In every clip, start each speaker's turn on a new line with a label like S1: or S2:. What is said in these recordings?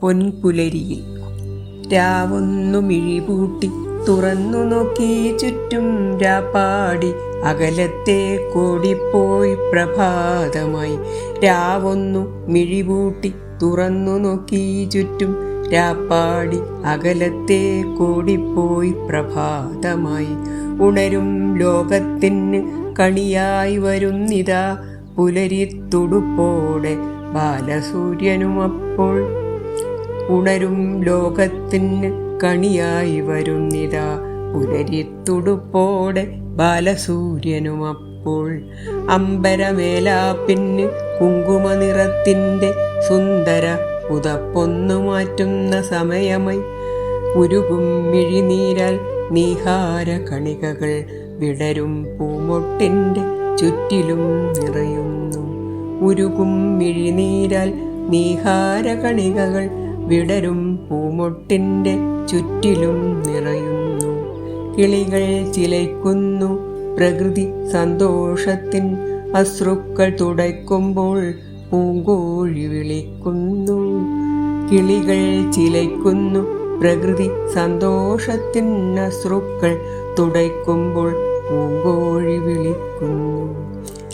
S1: പൊൻപുലരിയിൽ രാവൊന്നു മിഴിപൂട്ടി തുറന്നു നോക്കി ചുറ്റും രാപ്പാടി അകലത്തെ കോടിപ്പോയി പ്രഭാതമായി. രാവൊന്നു മിഴിപൂട്ടി തുറന്നു നോക്കി ചുറ്റും രാപ്പാടി അകലത്തെ കോടിപ്പോയി പ്രഭാതമായി. ഉണരും ലോകത്തിന് കണിയായി വരുന്നിതാ പുലരിത്തുടുപ്പോടെ ബാലസൂര്യനുമപ്പോൾ. ഉണരും ലോകത്തിന് കണിയായി വരുന്നിതാ പുലരിത്തുടുപ്പോടെ ബാലസൂര്യനുമപ്പോൾ. അമ്പരമേലാപ്പിന് കുങ്കുമ നിറത്തിൻ്റെ സുന്ദര പുതപ്പൊന്നു മാറ്റുന്ന സമയമായി. ഉരുകും മിഴിനീരാൽ നീഹാര കണികകൾ വിടരും പൂമൊട്ടിൻ്റെ ചുറ്റിലും നിറയുന്നു. ഉരുകും മിഴിനീരാൽ നീഹാര കണികകൾ വിടരും പൂമൊട്ടിൻ്റെ ചുറ്റിലും നിറയുന്നു. കിളികൾ ചിലയ്ക്കുന്നു പ്രകൃതി സന്തോഷത്തിൻ അശ്രുക്കൾ തുടയ്ക്കുമ്പോൾ പൂങ്കോഴി വിളിക്കുന്നു. കിളികൾ ചിലയ്ക്കുന്നു പ്രകൃതി സന്തോഷത്തിൻ അശ്രുക്കൾ തുടയ്ക്കുമ്പോൾ പൂങ്കോഴി വിളിക്കുന്നു.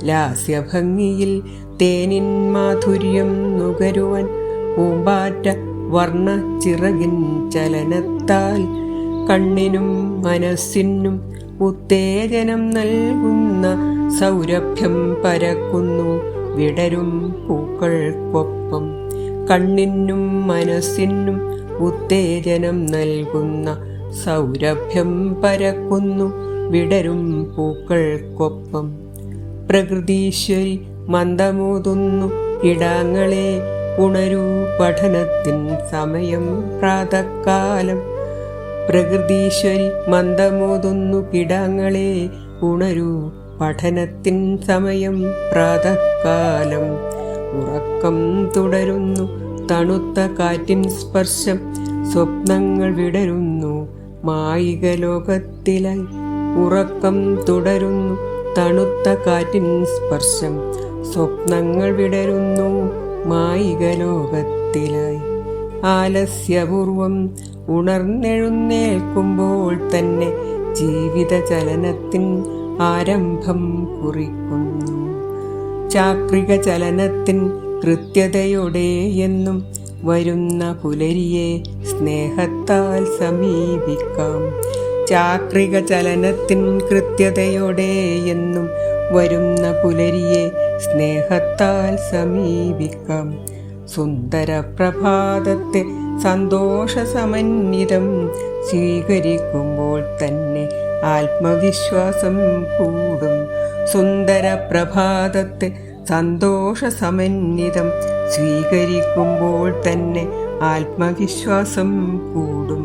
S1: ലാസ്യഭംഗിയിൽ തേനിൻ മാധുര്യം നുകരുവാൻ പൂമ്പാറ്റ വർണ്ണ ചിറകിൻ ചലനത്താൽ കണ്ണിനും മനസ്സിനും ഉത്തേജനം നൽകുന്ന സൗരഭ്യം പരക്കുന്നു വിടരും പൂക്കൾക്കൊപ്പം. കണ്ണിനും മനസ്സിനും ഉത്തേജനം നൽകുന്ന സൗരഭ്യം പരക്കുന്നു വിടരും പൂക്കൾക്കൊപ്പം. പ്രകൃതീശ്വരി മന്ദമോതുന്നു കിടാങ്ങളെ ഉണരൂ പഠനത്തിൻ സമയം പ്രാതക്കാലം. പ്രകൃതീശ്വരി മന്ദമോതുന്നു കിടാങ്ങളെ ഉണരൂ പഠനത്തിൻ സമയം പ്രാതക്കാലം. ഉറക്കം തുടരുന്നു തണുത്ത കാറ്റിൻ സ്പർശം സ്വപ്നങ്ങൾ വിടരുന്നു മായിക ലോകത്തിലായി. ഉറക്കം തുടരുന്നു തണുത്ത കാറ്റിൻ സ്പർശം സ്വപ്നങ്ങൾ വിടരുന്നു മായിക ലോകത്തിലായി. ആലസ്യപൂർവം ഉണർന്നെഴുന്നേൽക്കുമ്പോൾ തന്നെ ജീവിത ചലനത്തിൻ ആരംഭം കുറിക്കുന്നു. ചാക്രിക ചലനത്തിൻ കൃത്യതയോടെ എന്നും വരുന്ന പുലരിയെ സ്നേഹത്താൽ സമീപിക്കാം. ചാക്രിക ചലനത്തിൻ കൃത്യതയോടെ എന്നും വരുന്ന പുലരിയെ സ്നേഹത്താൽ സമീപിക്കാം. സുന്ദര പ്രഭാതത്തെ സന്തോഷസമന്വിതം സ്വീകരിക്കുമ്പോൾ തന്നെ ആത്മവിശ്വാസം കൂടും. സുന്ദര പ്രഭാതത്തെ സന്തോഷസമന്വിതം സ്വീകരിക്കുമ്പോൾ തന്നെ ആത്മവിശ്വാസം കൂടും.